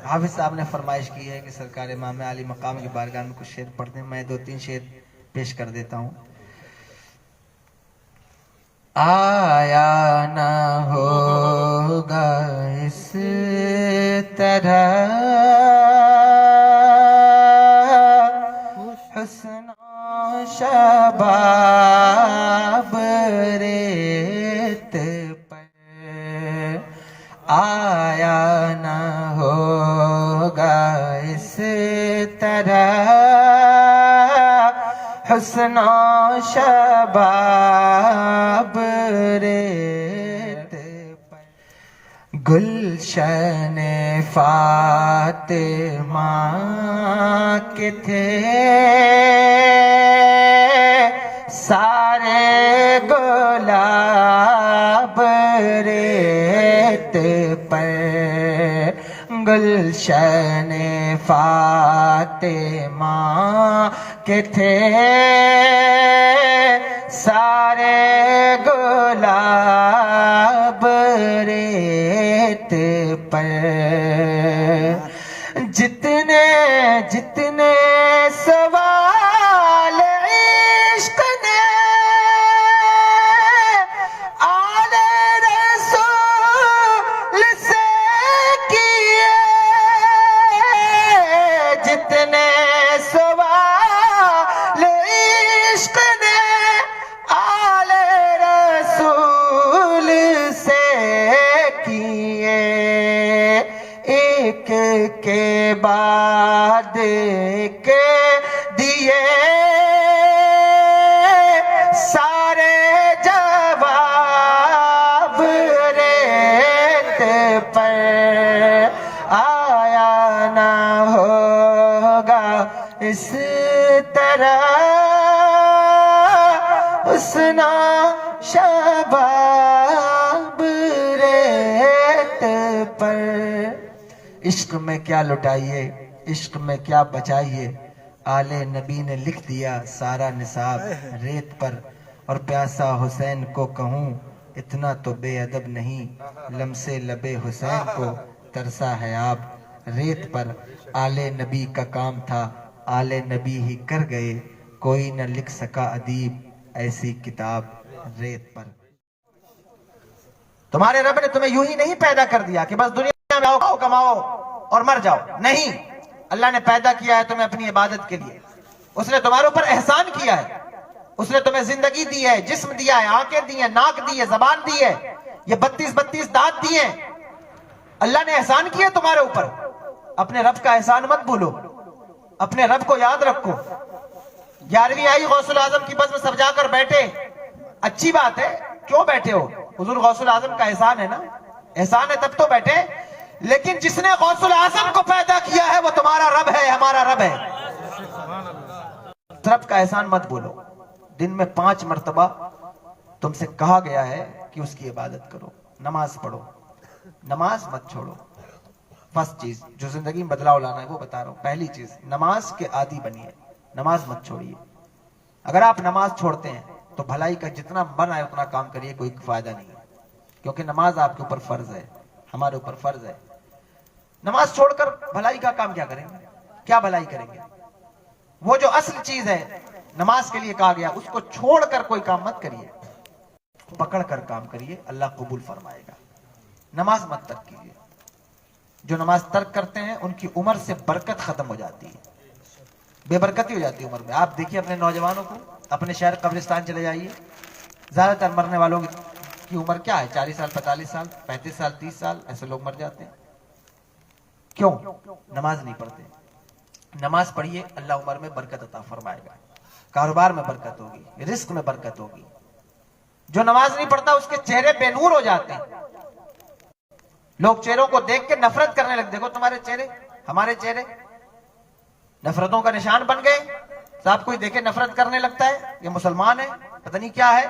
حافظ صاحب نے فرمائش کی ہے کہ سرکار امام علی مقام کی بارگاہ میں کچھ شعر پڑھ دیں. میں 2-3 شعر پیش کر دیتا ہوں. آیا نہ ہوگا اس طرح حسن و شباب ریت پر. آیا نہ ہوگا اس طرح حسن و شباب ریت پر. گلشن فاطمہ کے تھے سارے گلاب ریت پر. گلشن فاطمہ کے تھے سارے گلاب ریت پر. جتنے جتنے سوال عشق نے آل رسول سے کیے، جتنے سوال عشق نے آل رسول سے کیے، ایک کے بعد ایک دیے سارے جواب ریت پر. آیا نہ ہوگا اس طرح حسن و شباب ریت پر. عشق میں کیا لٹائیے، عشق میں کیا بچائیے، آل نبی نے لکھ دیا سارا نصاب ریت پر. اور پیاسا حسین کو کہوں اتنا تو بے ادب نہیں، لمسے لبے حسین کو ترسا ہے آپ ریت پر. آل نبی کا کام تھا آل نبی ہی کر گئے، کوئی نہ لکھ سکا ادیب ایسی کتاب ریت پر. تمہارے رب نے تمہیں یوں ہی نہیں پیدا کر دیا کہ بس دنیا میں آؤ کماؤ اور مر جاؤ. نہیں، اللہ نے پیدا کیا ہے تمہیں اپنی عبادت کے لیے. اس نے تمہارے اوپر احسان کیا ہے، اس نے تمہیں زندگی دی ہے، جسم دیا ہے، آنکھیں دی ہیں، ناک دی ہے، زبان دی ہے، یہ 32 دانت دیے ہیں. اللہ نے احسان کیا تمہارے اوپر. اپنے رب کا احسان مت بھولو، اپنے رب کو یاد رکھو. 11ویں آئی غوث الاعظم کی بس میں سب جا کر بیٹھے، اچھی بات ہے، کیوں بیٹھے ہو؟ حضور غوث الاعظم کا احسان ہے نا، احسان ہے تب تو بیٹھے. لیکن جس نے غوث الاعظم کو پیدا کیا ہے وہ تمہارا رب ہے، ہمارا رب ہے. رب کا احسان مت بولو. دن میں 5 مرتبہ تم سے کہا گیا ہے کہ اس کی عبادت کرو، نماز پڑھو، نماز مت چھوڑو. فرسٹ چیز جو زندگی میں بدلاؤ لانا ہے وہ بتا رہا ہوں. پہلی چیز نماز کے عادی بنیے، نماز مت چھوڑیے. اگر آپ نماز چھوڑتے ہیں تو بھلائی کا جتنا من آئے اتنا کام کریے، کوئی فائدہ نہیں ہے. کیونکہ نماز آپ کے اوپر فرض ہے، ہمارے اوپر فرض ہے. نماز چھوڑ کر بھلائی کا کام کیا کریں گے؟ کیا بھلائی کریں گے؟ وہ جو اصل چیز ہے نماز کے لیے کہا گیا، اس کو چھوڑ کر کوئی کام مت کریے، پکڑ کر کام کریے، اللہ قبول فرمائے گا. نماز مت ترک کیجیے. جو نماز ترک کرتے ہیں ان کی عمر سے برکت ختم ہو جاتی ہے، بے برکتی ہو جاتی ہے عمر میں. آپ دیکھیے اپنے نوجوانوں کو، اپنے شہر قبرستان چلے جائیے، زیادہ تر مرنے والوں کی عمر کیا ہے؟ 40 سال، 45 سال، 35 سال، 30 سال، ایسے لوگ مر جاتے ہیں. کیوں؟ نماز نہیں پڑھتے. نماز پڑھیے، اللہ عمر میں برکت عطا فرمائے گا، کاروبار میں برکت ہوگی، رزق میں برکت ہوگی. جو نماز نہیں پڑھتا اس کے چہرے بے نور ہو جاتے ہیں. لوگ چہروں کو دیکھ کے نفرت کرنے لگتے. دیکھو تمہارے چہرے، ہمارے چہرے نفرتوں کا نشان بن گئے. صاحب کوئی دیکھے نفرت کرنے لگتا ہے، یہ مسلمان ہے، پتہ نہیں کیا ہے.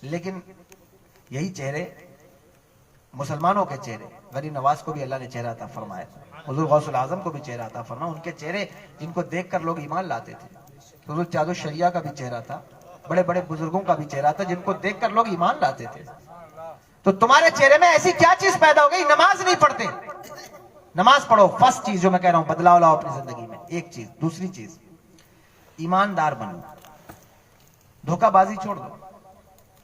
لیکن یہی چہرے مسلمانوں کے چہرے، غریب نواز کو بھی اللہ نے چہرہ عطا فرمایا، حضور غوث الاعظم کو بھی چہرہ عطا فرمایا. ان کے چہرے جن کو دیکھ کر لوگ ایمان لاتے تھے. حضور چادر شریعہ کا بھی چہرہ تھا، بڑے بڑے بزرگوں کا بھی چہرہ تھا جن کو دیکھ کر لوگ ایمان لاتے تھے. تو تمہارے چہرے میں ایسی کیا چیز پیدا ہو گئی؟ نماز نہیں پڑھتے. نماز پڑھو. فرسٹ چیز جو میں کہہ رہا ہوں, بدلاؤ لاؤ اپنی زندگی میں. ایک چیز. دوسری چیز, ایماندار بنو. دھوکہ بازی چھوڑ دو.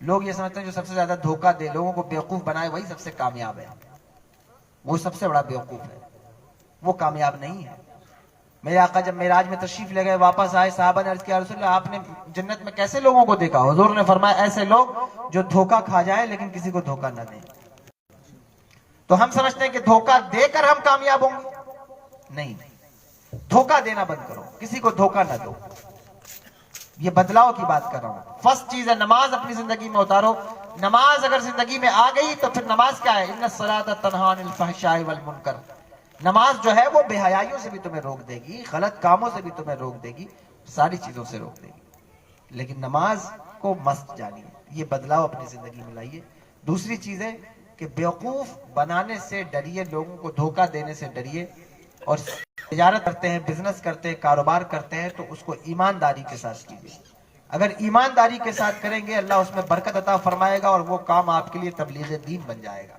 لوگ یہ سمجھتے ہیں جو سب سے زیادہ دھوکہ دے, لوگوں کو بیوقوف بنائے, وہی سب سے کامیاب ہے. وہ سب سے بڑا بیوقوف ہے, وہ کامیاب نہیں ہے. میرے آقا جب معراج میں تشریف لے گئے, واپس آئے, صحابہ نے عرض کیا رسول اللہ آپ نے جنت میں کیسے لوگوں کو دیکھا؟ حضور نے فرمایا ایسے لوگ جو دھوکہ کھا جائیں لیکن کسی کو دھوکہ نہ دیں. تو ہم سمجھتے ہیں کہ دھوکہ دے کر ہم کامیاب ہوں گے. نہیں, دھوکہ دینا بند کرو, کسی کو دھوکہ نہ دو. یہ بدلاؤ کی بات کر رہا ہوں. فرسٹ چیز ہے نماز اپنی زندگی میں اتارو. نماز اگر زندگی میں آ گئی تو پھر نماز کیا ہے؟ ان الصلاۃ تنہی عن الفحشاء والمنکر. نماز جو ہے وہ بے حیائیوں سے بھی تمہیں روک دے گی, غلط کاموں سے بھی تمہیں روک دے گی, ساری چیزوں سے روک دے گی. لیکن نماز کو مست جانیے. یہ بدلاؤ اپنی زندگی میں لائیے. دوسری چیز ہے کہ بیوقوف بنانے سے ڈریے, لوگوں کو دھوکہ دینے سے ڈریے. اور تجارت کرتے ہیں, بزنس کرتے ہیں, کاروبار کرتے ہیں تو اس کو ایمانداری کے ساتھ کیجیے. اگر ایمانداری کے ساتھ کریں گے اللہ اس میں برکت عطا فرمائے گا, اور وہ کام آپ کے لیے تبلیغ دین بن جائے گا.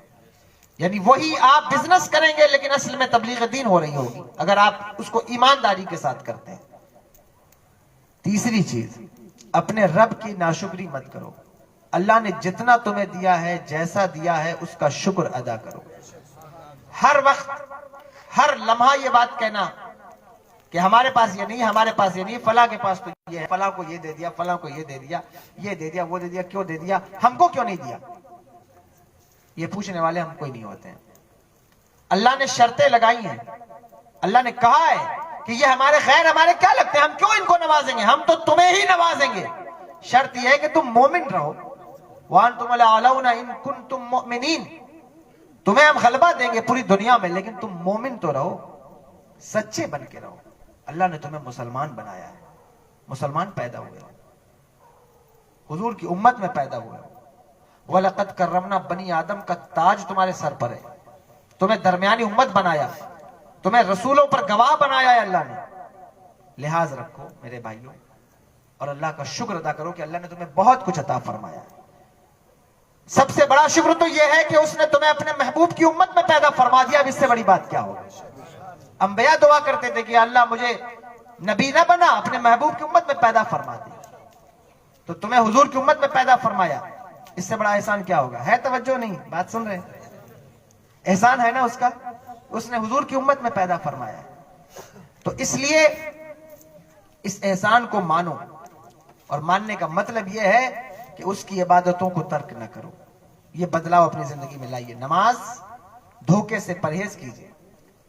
یعنی وہی آپ بزنس کریں گے لیکن اصل میں تبلیغ دین ہو رہی ہوگی اگر آپ اس کو ایمانداری کے ساتھ کرتے ہیں. تیسری چیز, اپنے رب کی ناشکری مت کرو. اللہ نے جتنا تمہیں دیا ہے, جیسا دیا ہے, اس کا شکر ادا کرو. ہر وقت, ہر لمحہ یہ بات کہنا کہ ہمارے پاس یہ نہیں, ہمارے پاس یہ نہیں, فلاں کے پاس تو یہ ہے, فلاں کو یہ دے دیا, فلاں کو یہ دے دیا, یہ دے دیا, وہ دے دیا, کیوں دے دیا, ہم کو کیوں نہیں دیا, یہ پوچھنے والے ہم کوئی نہیں ہوتے ہیں. اللہ نے شرطیں لگائی ہیں. اللہ نے کہا ہے کہ یہ ہمارے غیر ہمارے کیا لگتے ہیں, ہم کیوں ان کو نوازیں گے, ہم تو تمہیں ہی نوازیں گے. شرط یہ ہے کہ تم مومن رہو. وَأَنْتُمُ الْأَعْلَوْنَ إِن كُنتُم مُؤْمِنِينَ. تمہیں ہم غلبہ دیں گے پوری دنیا میں, لیکن تم مومن تو رہو, سچے بن کے رہو. اللہ نے تمہیں مسلمان بنایا ہے, مسلمان پیدا ہوئے, حضور کی امت میں پیدا ہوئے. وَلَقَدْ كَرَّمْنَا بَنِي آدم کا تاج تمہارے سر پر ہے. تمہیں درمیانی امت بنایا, تمہیں رسولوں پر گواہ بنایا ہے اللہ نے. لحاظ رکھو میرے بھائیوں, اور اللہ کا شکر ادا کرو کہ اللہ نے تمہیں بہت کچھ عطا فرمایا ہے. سب سے بڑا شکر تو یہ ہے کہ اس نے تمہیں اپنے محبوب کی امت میں پیدا فرما دیا. اب اس سے بڑی بات کیا ہوگی؟ انبیاء دعا کرتے تھے کہ اللہ مجھے نبی نہ بنا, اپنے محبوب کی امت میں پیدا فرما دیا. تو تمہیں حضور کی امت میں پیدا فرمایا, اس سے بڑا احسان کیا ہوگا؟ ہے توجہ نہیں, بات سن رہے ہیں؟ احسان ہے نا اس کا, اس نے حضور کی امت میں پیدا فرمایا. تو اس لیے اس احسان کو مانو, اور ماننے کا مطلب یہ ہے کہ اس کی عبادتوں کو ترک نہ کرو. یہ بدلاؤ اپنی زندگی میں لائیے. نماز, دھوکے سے پرہیز کیجیے,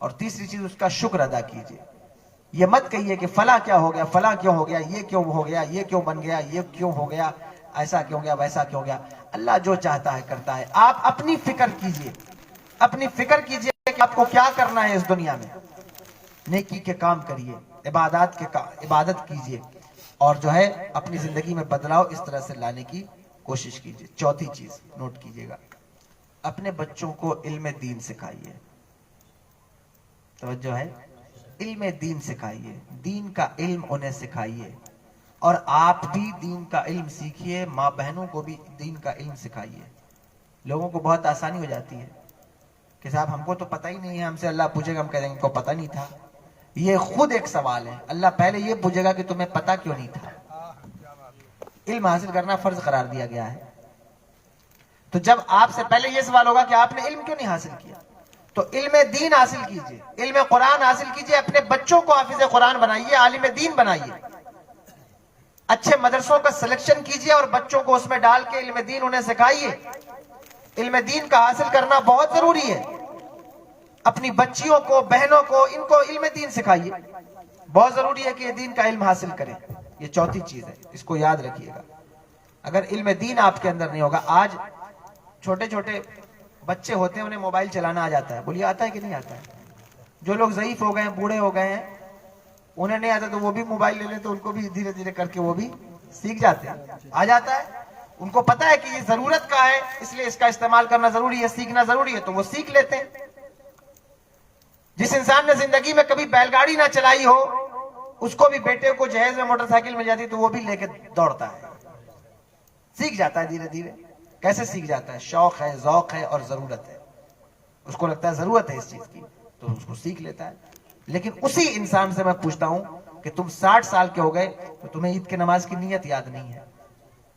اور تیسری چیز اس کا شکر ادا کیجیے. یہ مت کہیے کہ فلاں کیا ہو گیا, فلاں کیوں ہو گیا, یہ کیوں ہو گیا, یہ کیوں بن گیا, یہ کیوں ہو گیا, ایسا کیوں گیا, ویسا کیوں گیا. اللہ جو چاہتا ہے کرتا ہے. آپ اپنی فکر کیجیے, اپنی فکر کیجیے کہ آپ کو کیا کرنا ہے اس دنیا میں. نیکی کے کام کریے, عبادت کیجیے, اور جو ہے اپنی زندگی میں بدلاؤ اس طرح سے لانے کی کوشش کیجیے. چوتھی چیز نوٹ کیجیے گا, اپنے بچوں کو علم دین سکھائیے. توجہ ہے, علم دین سکھائیے, دین کا علم انہیں سکھائیے, اور آپ بھی دین کا علم سیکھیے, ماں بہنوں کو بھی دین کا علم سکھائیے. لوگوں کو بہت آسانی ہو جاتی ہے کہ صاحب ہم کو تو پتہ ہی نہیں ہے, ہم سے اللہ پوچھے گا ہم کہہ دیں گے کو پتہ نہیں تھا. یہ خود ایک سوال ہے. اللہ پہلے یہ پوچھے گا کہ تمہیں پتہ کیوں نہیں تھا. علم حاصل کرنا فرض قرار دیا گیا ہے. تو جب آپ سے پہلے یہ سوال ہوگا کہ آپ نے علم کیوں نہیں حاصل کیا, تو علم دین حاصل کیجئے, علم قرآن حاصل کیجئے, اپنے بچوں کو حافظ قرآن بنائیے, عالم دین بنائیے. اچھے مدرسوں کا سلیکشن کیجئے اور بچوں کو اس میں ڈال کے علم دین انہیں سکھائیے. علم دین کا حاصل کرنا بہت ضروری ہے. اپنی بچیوں کو, بہنوں کو, ان کو علم دین سکھائیے. بہت ضروری ہے کہ یہ دین کا علم حاصل کریں. یہ چوتھی چیز ہے, اس کو یاد رکھیے گا. اگر علم دین آپ کے اندر نہیں ہوگا, آج چھوٹے چھوٹے بچے ہوتے ہیں انہیں موبائل چلانا آ جاتا ہے, بولیے آتا ہے کہ نہیں آتا ہے؟ جو لوگ ضعیف ہو گئے ہیں, بوڑھے ہو گئے ہیں, انہیں نہیں آتا تو وہ بھی موبائل لے لیں تو ان کو بھی دھیرے دھیرے کر کے وہ بھی سیکھ جاتے ہیں, آ جاتا ہے. ان کو پتا ہے کہ یہ ضرورت کا ہے, اس لیے اس کا استعمال کرنا ضروری ہے, سیکھنا ضروری ہے, تو وہ سیکھ لیتے ہیں. جس انسان نے زندگی میں کبھی بیل گاڑی نہ چلائی ہو, اس کو بھی بیٹے کو جہیز میں موٹر سائیکل مل جاتی تو وہ بھی لے کے دوڑتا ہے, سیکھ جاتا ہے دھیرے دھیرے. کیسے سیکھ جاتا ہے؟ شوق ہے, ذوق ہے اور ضرورت ہے. اس کو لگتا ہے ضرورت ہے اس چیز کی, تو اس کو سیکھ لیتا ہے. لیکن اسی انسان سے میں پوچھتا ہوں کہ تم 60 سال کے ہو گئے تو تمہیں عید کی نماز کی نیت یاد نہیں ہے.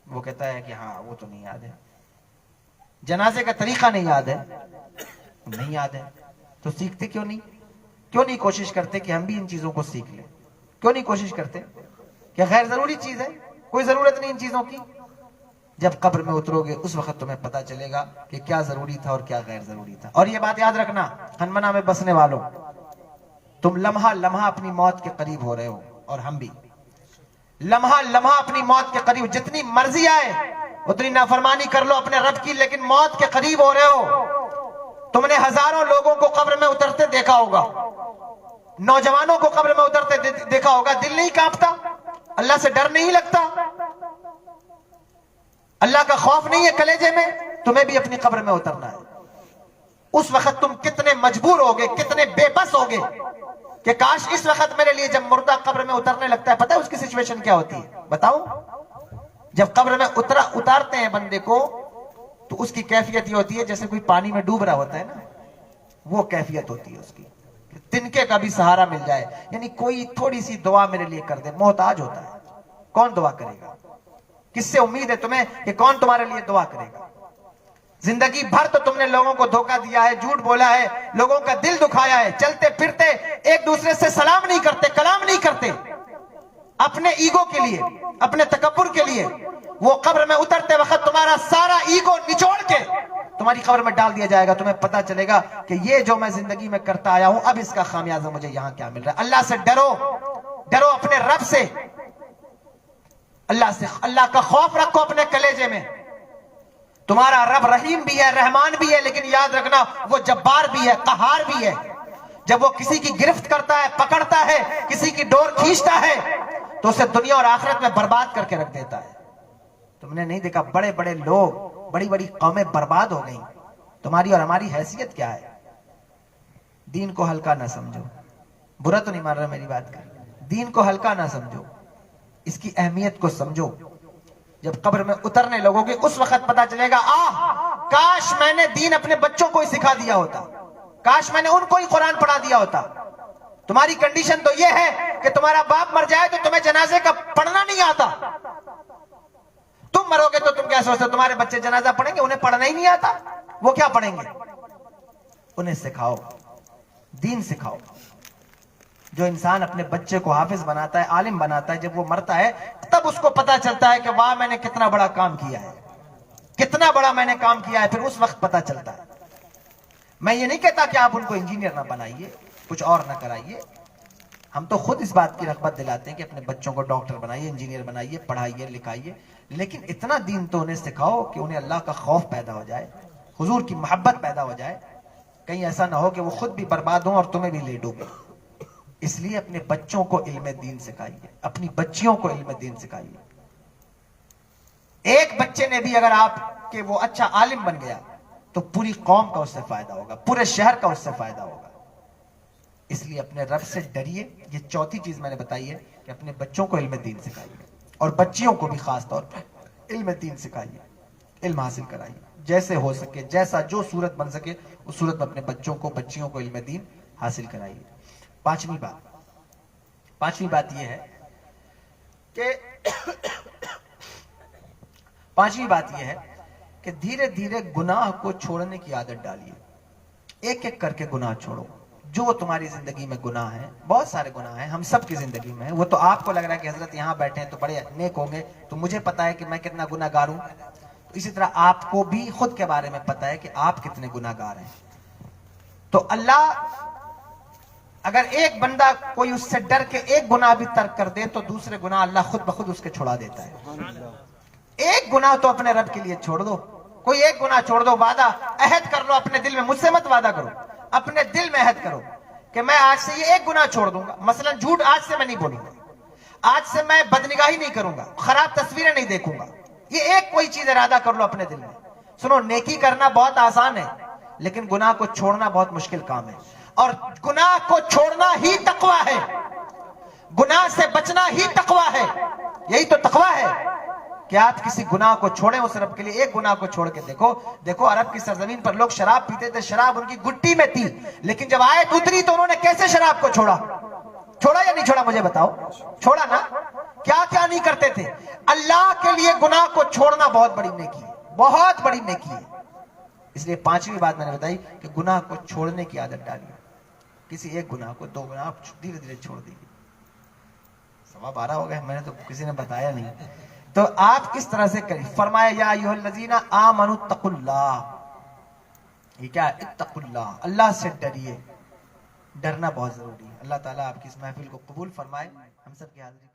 وہ کہتا ہے کہ ہاں وہ تو نہیں یاد ہے. جنازے کا طریقہ نہیں یاد ہے, نہیں یاد ہے. تو سیکھتے کیوں نہیں؟ کیوں نہیں کوشش کرتے کہ ہم بھی ان چیزوں کو سیکھ لیں؟ کیوں نہیں کوشش کرتے؟ کیا غیر ضروری چیز ہے؟ کوئی ضرورت نہیں ان چیزوں کی. جب قبر میں اترو گے اس وقت تمہیں پتا چلے گا کہ کیا ضروری تھا اور کیا غیر ضروری تھا. اور یہ بات یاد رکھنا ہنمنا میں بسنے والوں, تم لمحہ لمحہ اپنی موت کے قریب ہو رہے ہو, اور ہم بھی لمحہ لمحہ اپنی موت کے قریب. جتنی مرضی آئے اتنی نافرمانی کر لو اپنے رب کی, لیکن موت کے قریب ہو رہے ہو. تم نے ہزاروں لوگوں کو قبر میں اترتے دیکھا ہوگا, نوجوانوں کو قبر میں اترتے دیکھا ہوگا. دل نہیں کانپتا؟ اللہ سے ڈر نہیں لگتا؟ اللہ کا خوف نہیں ہے کلیجے میں؟ تمہیں بھی اپنی قبر میں اترنا ہے. اس وقت تم کتنے مجبور ہوگے, کتنے بے بس ہوگے کہ کاش اس وقت میرے لیے جب مردہ قبر میں اترنے لگتا ہے, پتہ ہے اس کی سچویشن کیا ہوتی ہے؟ بتاؤں. جب قبر میں اتارتے ہیں بندے کو تو اس کی کیفیت یہ ہوتی ہے جیسے کوئی پانی میں ڈوب رہا ہوتا ہے نا, وہ کیفیت ہوتی ہے اس کی. تنکے کا بھی سہارا مل جائے, یعنی کوئی تھوڑی سی دعا میرے لیے کر دے. محتاج ہوتا ہے. کون دعا کرے گا؟ کس سے امید ہے تمہیں کہ کون تمہارے لیے دعا کرے گا؟ زندگی بھر تو تم نے لوگوں کو دھوکہ دیا ہے, جھوٹ بولا ہے, لوگوں کا دل دکھایا ہے. چلتے پھرتے ایک دوسرے سے سلام نہیں کرتے, کلام نہیں کرتے, اپنے ایگو کے لیے, اپنے تکبر کے لیے. وہ قبر میں اترتے وقت تمہارا سارا ایگو نچوڑ کے تمہاری قبر میں ڈال دیا جائے گا. تمہیں پتا چلے گا کہ یہ جو میں زندگی میں کرتا آیا ہوں اب اس کا خامیازہ مجھے یہاں کیا مل رہا ہے. اللہ سے ڈرو, ڈرو اپنے رب سے, اللہ سے, اللہ کا خوف رکھو اپنے کلیجے میں. تمہارا رب رحیم بھی ہے, رحمان بھی ہے, لیکن یاد رکھنا وہ جبار بھی ہے, قہار بھی ہے. جب وہ کسی کی گرفت کرتا ہے, پکڑتا ہے, کسی کی ڈور کھینچتا ہے تو اسے دنیا اور آخرت میں برباد کر کے رکھ دیتا ہے. تم نے نہیں دیکھا بڑے بڑے لوگ, بڑی بڑی قومیں برباد ہو گئیں. تمہاری اور ہماری حیثیت کیا ہے؟ دین کو ہلکا نہ سمجھو. برا تو نہیں مان رہا میری بات کا. دین کو ہلکا نہ سمجھو, اس کی اہمیت کو سمجھو. جب قبر میں اترنے لگو گے اس وقت پتا چلے گا, کاش میں نے دین اپنے بچوں کو ہی سکھا دیا ہوتا, کاش میں نے ان کو ہی قرآن پڑھا دیا ہوتا. تمہاری کنڈیشن تو یہ ہے کہ تمہارا باپ مر جائے تو تمہیں جنازے کا پڑھنا نہیں آتا. تم مرو گے تو تم کیا سوچتے ہو تمہارے بچے جنازہ پڑھیں گے؟ انہیں پڑھنا ہی نہیں آتا, وہ کیا پڑھیں گے؟ انہیں سکھاؤ, دین سکھاؤ. جو انسان اپنے بچے کو حافظ بناتا ہے, عالم بناتا ہے, جب وہ مرتا ہے تب اس کو پتا چلتا ہے کہ واہ میں نے کتنا بڑا کام کیا ہے, کتنا بڑا میں نے کام کیا ہے. پھر اس وقت پتا چلتا ہے. میں یہ نہیں کہتا کہ آپ ان کو انجینئر نہ بنائیے, کچھ اور نہ کرائیے. ہم تو خود اس بات کی رغبت دلاتے ہیں کہ اپنے بچوں کو ڈاکٹر بنائیے, انجینئر بنائیے, پڑھائیے, لکھائیے, لیکن اتنا دین تو انہیں سکھاؤ کہ انہیں اللہ کا خوف پیدا ہو جائے, حضور کی محبت پیدا ہو جائے. کہیں ایسا نہ ہو کہ وہ خود بھی برباد ہوں اور تمہیں بھی لے ڈوبے. اس لیے اپنے بچوں کو علم دین سکھائیے, اپنی بچیوں کو علم دین سکھائیے. ایک بچے نے بھی اگر آپ کے وہ اچھا عالم بن گیا تو پوری قوم کا اس سے فائدہ ہوگا, پورے شہر کا اس سے فائدہ ہوگا. اس لیے اپنے رب سے ڈریے. یہ چوتھی چیز میں نے بتائی ہے کہ اپنے بچوں کو علم دین سکھائیے, اور بچیوں کو بھی خاص طور پر علم دین سکھائیے, علم حاصل کرائیے. جیسے ہو سکے, جیسا جو صورت بن سکے اس صورت میں اپنے بچوں کو, بچیوں کو علم دین حاصل کرائیے. پانچویں بات یہ ہے کہ دھیرے دھیرے گناہ کو چھوڑنے کی عادت ڈالیے. ایک ایک کر کے گناہ چھوڑو. جو تمہاری زندگی میں گناہ ہیں, بہت سارے گناہ ہیں, ہم سب کی زندگی میں ہیں. وہ تو آپ کو لگ رہا ہے کہ حضرت یہاں بیٹھے ہیں تو بڑے نیک ہوں گے, تو مجھے پتا ہے کہ میں کتنا گناہ گار ہوں. تو اسی طرح آپ کو بھی خود کے بارے میں پتا ہے کہ آپ کتنے گناہ گار ہیں. تو اللہ اگر ایک بندہ کوئی اس سے ڈر کے ایک گناہ بھی ترک کر دے تو دوسرے گناہ اللہ خود بخود اس کے چھڑا دیتا ہے. ایک گناہ تو اپنے رب کے لیے چھوڑ دو, کوئی ایک گناہ چھوڑ دو. وعدہ عہد کر لو اپنے دل میں, مجھ سے مت وعدہ کرو, اپنے دل میں عہد کرو کہ میں آج سے یہ ایک گناہ چھوڑ دوں گا. مثلا جھوٹ آج سے میں نہیں بولوں گا, آج سے میں بدنگاہی نہیں کروں گا, خراب تصویریں نہیں دیکھوں گا. یہ ایک کوئی چیز ارادہ کر لو اپنے دل میں. سنو, نیکی کرنا بہت آسان ہے لیکن گناہ کو چھوڑنا بہت مشکل کام ہے. اور گناہ کو چھوڑنا ہی تقویٰ ہے, گناہ سے بچنا ہی تقویٰ ہے. یہی تو تقویٰ ہے. کہ آپ کسی گناہ کو چھوڑیں اس رب کے لیے ایک گناہ کو چھوڑ کے دیکھو. دیکھو عرب کی سرزمین پر لوگ شراب پیتے تھے, شراب ان کی گٹی میں تھی, لیکن جب آیت اتری تو انہوں نے کیسے شراب کو چھوڑا؟ چھوڑا یا نہیں چھوڑا مجھے بتاؤ؟ چھوڑا نا. کیا کیا نہیں کرتے تھے؟ اللہ کے لیے گناہ کو چھوڑنا بہت بڑی نیکی ہے, بہت بڑی نیکی ہے. اس لیے پانچویں بات میں نے بتائی کہ گناہ کو چھوڑنے کی عادت ڈالیے. کسی ایک گناہ کو, دو گناہ دھیرے دھیرے چھوڑ دیجیے. 12:15 ہو گئے, میں نے تو کسی نے بتایا نہیں. تو آپ کس طرح سے کریں؟ فرمایا یا ایھا الذین آمنوا اتقوا اللہ. یہ کیا؟ اتقوا اللہ, اللہ سے ڈریے. ڈرنا بہت ضروری ہے. اللہ تعالیٰ آپ کی اس محفل کو قبول فرمائے. ہم سب کی حاضری